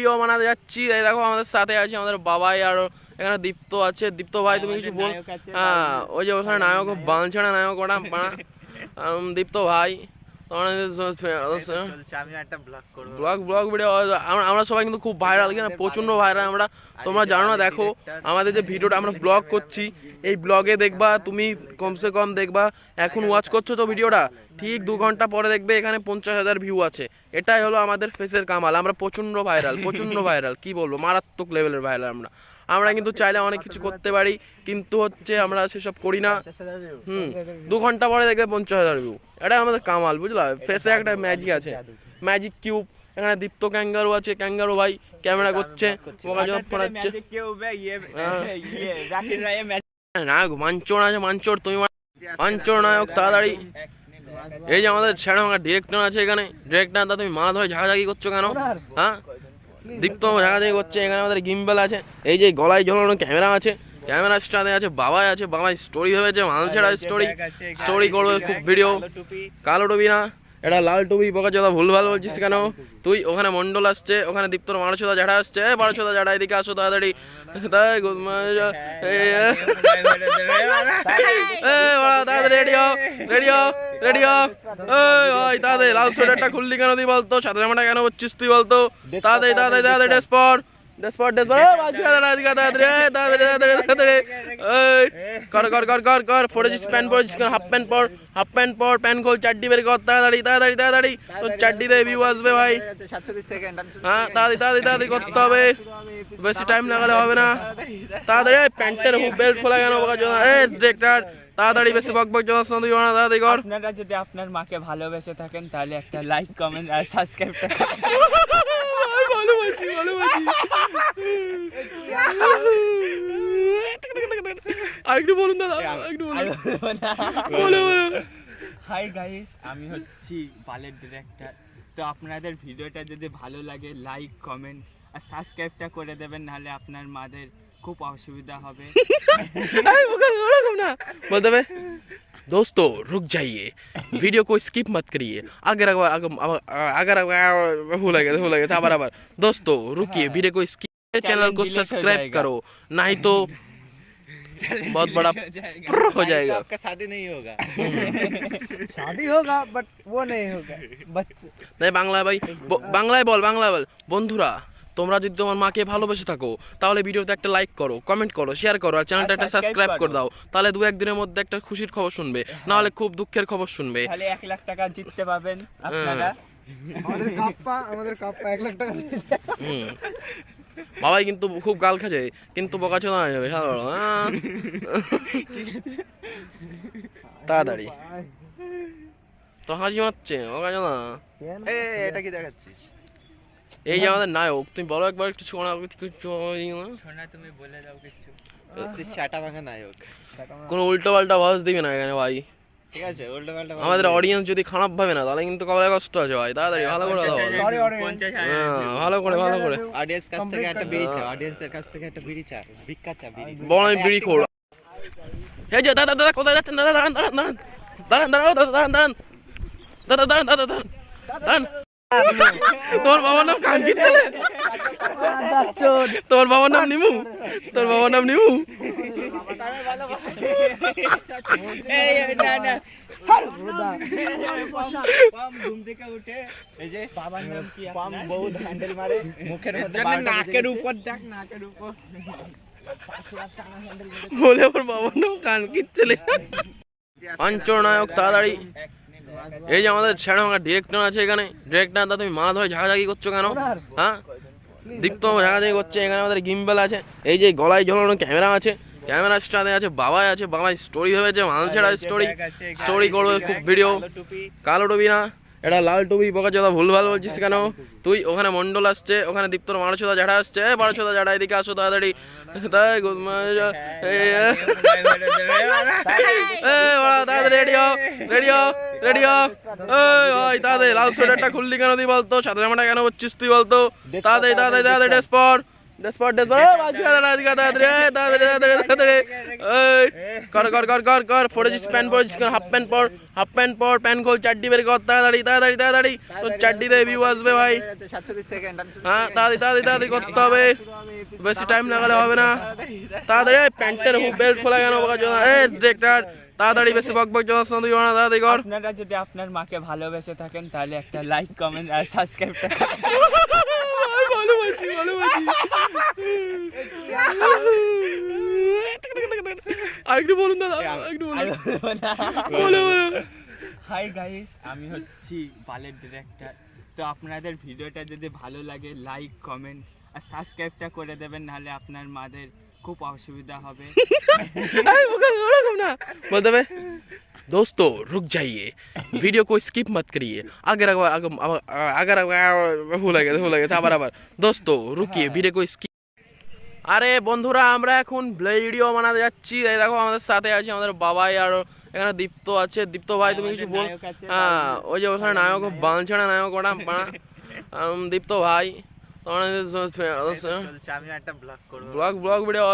Video বানাতে যাচ্ছি। এই দেখো আমাদের সাথে আছে আমাদের বাবাই আর এখানে দীপ্ত আছে। দীপ্ত ভাই তুমি কিছু বল। হ্যাঁ ওই যে ওখানে নায়ক বাঞ্ছানা নায়ক ওটা দীপ্ত ভাই ব্লগ ভিডিও আমরা সবাই কিন্তু খুব ভাইরাল, কেন প্রচন্ড ভাইরাল আমরা। তোমরা জানো না, দেখো আমাদের যে ভিডিওটা আমরা ব্লগ করছি, এই ব্লগে দেখবা তুমি কমসে কম দেখবা, এখন ওয়াচ করছো তো ভিডিওটা, ঠিক 2 ঘন্টা পরে দেখবে এখানে 50,000 ভিউ আছে। এটাই হলো আমাদের ফেসের কামাল। আমরা প্রচন্ড ভাইরাল কি বলবো, মারাত্মক লেভেলের ভাইরাল আমরা কিন্তু চাইলে অনেক কিছু করতে পারি, কিন্তু হচ্ছে আমরা সেসব করি না। 2 ঘন্টা পরে দেখবে 50,000 ভিউ, এটাই আমাদের কামাল, বুঝলা। ফেসে একটা ম্যাজিক আছে, ম্যাজিক কিউব। এখানে দীপ্ত ক্যাঙ্গারু আছে, ক্যাঙ্গারু ভাই ক্যামেরা করছে, নায়ক মাঞ্চর আছে, মাঞ্চর তুমি মাঞ্চর নায়ক তাড়াতাড়ি। এই যে আমাদের ছেড়ে ভাঙা ডিরেক্টর আছে এখানে, ডিরেক্টর দা তুমি মালা ধরে ঝাঁকাঝাঁকি করছো কেন? হ্যাঁ দীপ্ত ঝাঁকাঝাঁকি করছে। এখানে আমাদের গিম্বেল আছে, এই যে গলায় ঝোলানো ক্যামেরা আছে, ক্যামেরা স্টারে আছে বাবাই আছে। বাবাই স্টোরি ভেবেছে, মাল ছেড়া স্টোরি করবে খুব ভিডিও। কালো টুপি না, এটা লাল টুপি, বোকা চোদা ভুলভাল বলছিস কেন তুই? ওখানে মন্ডল আসছে, ওখানে দীপ্তর 12 ঝাড়া আসছে। 12 ঝাড়া এদিকে আসো তাড়াতাড়ি। তাড়াতাড়ি লাল সোয়েটারটা খুললি কেন তুই বলতো? সাদা জামাটা কেন পরছিস তুই বলতো? তাড়াতাড়ি ডেসপট কর পড়েছিস, প্যান্ট পরেছিস কেন? হাফ প্যান্ট পর, প্যান্ট খোল, চাড্ডি বের কর তাড়াতাড়ি। তোর চাড্ডিতে ভিউ আসবে ভাই। হ্যাঁ তাড়াতাড়ি করতে হবে, বেশি টাইম লাগালে হবে না। তাড়াতাড়ি প্যান্টের হুক বেল্ট খোলা কেন? ডিরেক্টর তাড়াতাড়ি, বেশি বকবক জনাস না তুই, তাড়াতাড়ি কর। আপনারা যদি আপনার মাকে ভালোবেসে থাকেন তাহলে একটা লাইক, কমেন্ট আর সাবস্ক্রাইব ভালোবাসি। আরেকটু বলুন দাদা, আরেকটু বলুন। হাই গাইস, আমি হচ্ছি বালের ডিরেক্টর। তো আপনাদের ভিডিওটা যদি ভালো লাগে লাইক, কমেন্ট আর সাবস্ক্রাইবটা করে দেবেন, নাহলে আপনার মাদের খুব অসুবিধা হবে। बोलते हुए दोस्तों रुक जाइए, वीडियो को स्किप मत करिए। अगर भूल गया बराबर। दोस्तों रुकिए, वीडियो को स्किप, चैनल को सब्सक्राइब करो, नहीं तो बहुत बड़ा हो जाएगा। आपका शादी नहीं होगा। शादी होगा बट वो नहीं होगा, बच्चे नहीं। বাংলায় বল বন্ধুরা, তোমরা যদি তোমার মাকে ভালোবেসে থাকো তাহলে ভিডিওতে একটা লাইক করো, কমেন্ট করো, শেয়ার করো, আর চ্যানেলটা একটা সাবস্ক্রাইব করে দাও। তাহলে 2-1 দিনের মধ্যে একটা খুশির খবর শুনবে, না হলে খুব দুঃখের খবর শুনবে। তাহলে 1 লাখ টাকা জিততে পাবেন আপনারা। আমাদের কাপ্পা 1 লাখ টাকা। বাবাই কিন্তু খুব গাল খাচ্ছে, কিন্তু বোকাচোদা হয়ে যাবে। তাড়াতাড়ি তো হাসি মারছে বোকাচোদা। এটা কি দেখাচ্ছিস? এই যে আমাদের নায়ক, তুমি বলো একবার একটু শোনা, তুমি বলে দাও কিছু। শাটা ভাঙা নায়ক। কোনো উল্টো পাল্টা ভয়েস দিবি না এখানে ভাই, ঠিক আছে? উল্টো পাল্টা আমাদের অডিয়েন্স যদি খারাপ ভাবে না তাহলে কিন্তু কবে কষ্ট আছে ভাই। তাড়াতাড়ি ভালো করে দাও, ভালো করে অডিয়েন্স কাছ থেকে একটা বিড়ি চা, অডিয়েন্সের কাছ থেকে একটা বিড়ি চা, ভিক্ষা চা, বিড়ি বড় বিড়ি খোর। এই যে দাদা কোথায় যাচ্ছেন? দাঁড়ান। তোমার বাবার নাম কাঞ্চি, তোমার বাবার নাম নিমু, ঘুম থেকে উঠে এই যে বাবার নাম কি? পাম বহুত হ্যান্ডেল মারে মুখের মধ্যে, নাকের উপর ডাক, নাকের উপর বলে ওর বাবার নাম কানকির ছেলে। পাঞ্চর নায়ক তাড়াতাড়ি। এই যে আমাদের ছেড়ে ভাঙা ডিরেক্টর আছে এখানে, ডিরেক্টর দা তুমি মালা ধরে ঝাঁকাঝাঁকি করছো কেন? হ্যাঁ দীপ্ত ঝাঁকাঝাঁকি করছে। এখানে আমাদের গিম্বেল আছে, এই যে গলায় ঝোলানো ক্যামেরা আছে, ক্যামেরা স্টারে আছে বাবাই আছে। বাবাই স্টোরি ভেবেছে, মাল ছেড়া স্টোরি করবে খুব ভিডিও। কালো টুপি না, এটা লাল টুপি, বোকা চোদা ভুলভাল বলছিস কেন তুই? ওখানে মন্ডল আসছে, ওখানে দীপ্তর 12 ঝাড়া আসছে। 12 ঝাড়া এদিকে আসো তাড়াতাড়ি। তাড়াতাড়ি লাল সোয়েটারটা খুললি কেন তুই বলতো? সাদা জামাটা কেন পরছিস তুই বলতো? তাড়াতাড়ি ডেসপট ডেসপার কর পড়েছিস প্যান্ট পরেছিস হাফ প্যান্ট পর প্যান্ট খোল চাড্ডি বের কর তাড়াতাড়ি তোর চাড্ডিতে ভিউ আসবে ভাই 47 সেকেন্ড হ্যাঁ তাড়াতাড়ি করতে হবে বেশি টাইম লাগালে হবে না তাড়াতাড়ি প্যান্টের হুক বেল্ট খোলা কেন ডিরেক্টর তাড়াতাড়ি বেশি বকবক জনাস না তুই না তাড়াতাড়ি কর আপনারা যদি আপনার মাকে ভালোবেসে থাকেন তাহলে একটা লাইক কমেন্ট আর সাবস্ক্রাইবটা ভালোবাসি আরেকটু বলুন দাদা একটু বলুন হাই গাইস আমি হচ্ছি বালের ডিরেক্টর তো আপনাদের ভিডিওটা যদি ভালো লাগে লাইক কমেন্ট আর সাবস্ক্রাইবটা করে দেবেন নাহলে আপনার মাদের খুব অসুবিধা হবে बोलते हुए दोस्तों रुक जाइए वीडियो को स्किप मत करिए अगर भूल गए আবার दोस्तों रुकिए वीडियो को स्किप আরে বন্ধুরা আমরা এখন ভিডিও বানাতে যাচ্ছি এই দেখো আমাদের সাথে আছে আমাদের বাবাই আর এখানে দীপ্ত আছে দীপ্ত ভাই তুমি কিছু বল হ্যাঁ ওই যে ওখানে নায়ক বালছাড়া নায়ক ওটা দীপ্ত ভাই ব্লগ ভিডিও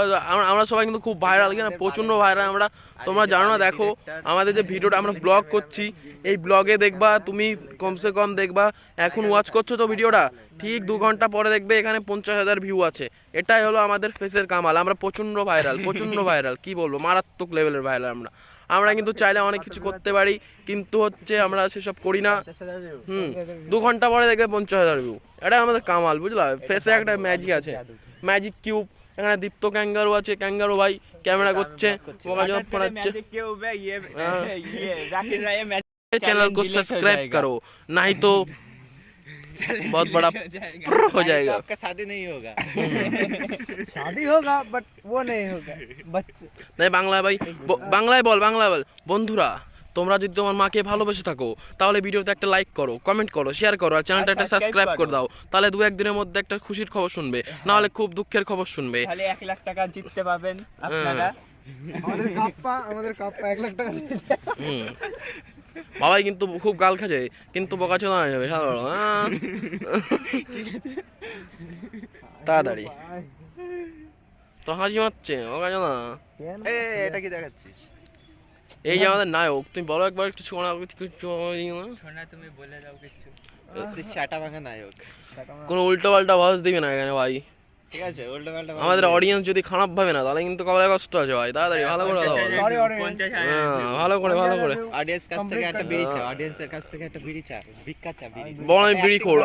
আমরা সবাই কিন্তু খুব ভাইরাল কেন প্রচন্ড ভাইরাল আমরা তোমরা জানো না দেখো আমাদের যে ভিডিওটা আমরা ব্লগ করছি এই ব্লগে দেখবা তুমি কমসে কম দেখবা এখন ওয়াচ করছো তো ভিডিওটা ঠিক 2 ঘন্টা পরে দেখবে এখানে 50,000 ভিউ আছে এটাই হলো আমাদের ফেসের কামাল আমরা প্রচন্ড ভাইরাল কি বলবো মারাত্মক লেভেলের ভাইরাল আমরা কিন্তু চাইলে অনেক কিছু করতে পারি কিন্তু হচ্ছে আমরা সেসব করি না 2 ঘন্টা পরে দেখবে 50,000 ভিউ এটা আমাদের কামাল বুঝলা ফেসে একটা ম্যাজিক আছে ম্যাজিক কিউব এখানে দীপ্ত ক্যাঙ্গারু আছে ক্যাঙ্গারু ভাই ক্যামেরা করছে चैनल को सब्सक्राइब करो नहीं तो बहुत बड़ा हो जाएगा आपका शादी नहीं होगा शादी होगा बट वो नहीं होगा बच्चे नहीं বাংলায় বল বন্ধুরা তোমরা যদি তোমার মাকে ভালোবেসে থাকো তাহলে ভিডিওতে একটা লাইক করো কমেন্ট করো শেয়ার করো আর চ্যানেলটা একটা সাবস্ক্রাইব করে দাও তাহলে 2-1 দিনের মধ্যে একটা খুশির খবর শুনবে না হলে খুব দুঃখের খবর শুনবে তাহলে 1 লাখ টাকা জিততে পাবেন আপনারা আমাদের কাপ্পা 1 লাখ টাকা বাবাই কিন্তু খুব গাল খাচ্ছে কিন্তু বোকাচোদা হয়ে যাবে তাড়াতাড়ি তো হাসি মারছে বোকাচোদা এটা কি দেখাচ্ছিস এই যে আমাদের নায়ক তুমি বলো একবার একটু শোনা শোনা তুমি বলে দাও কিছু শাটা ভাঙা নায়ক কোনো উল্টো পাল্টা ভয়েস দিবে না এখানে ভাই ঠিক আছে উল্টো পাল্টা আমাদের অডিয়েন্স যদি খারাপ ভাবে না তাহলে কিন্তু কবরে কষ্ট আছে ভাই তাড়াতাড়ি ভালো করে দাও সরি ভালো করে অডিয়েন্স কাছ থেকে একটা বিড়ি চা অডিয়েন্সের কাছ থেকে একটা বিড়ি চা ভিক্ষা চা বিড়ি বড় বিড়ি খোল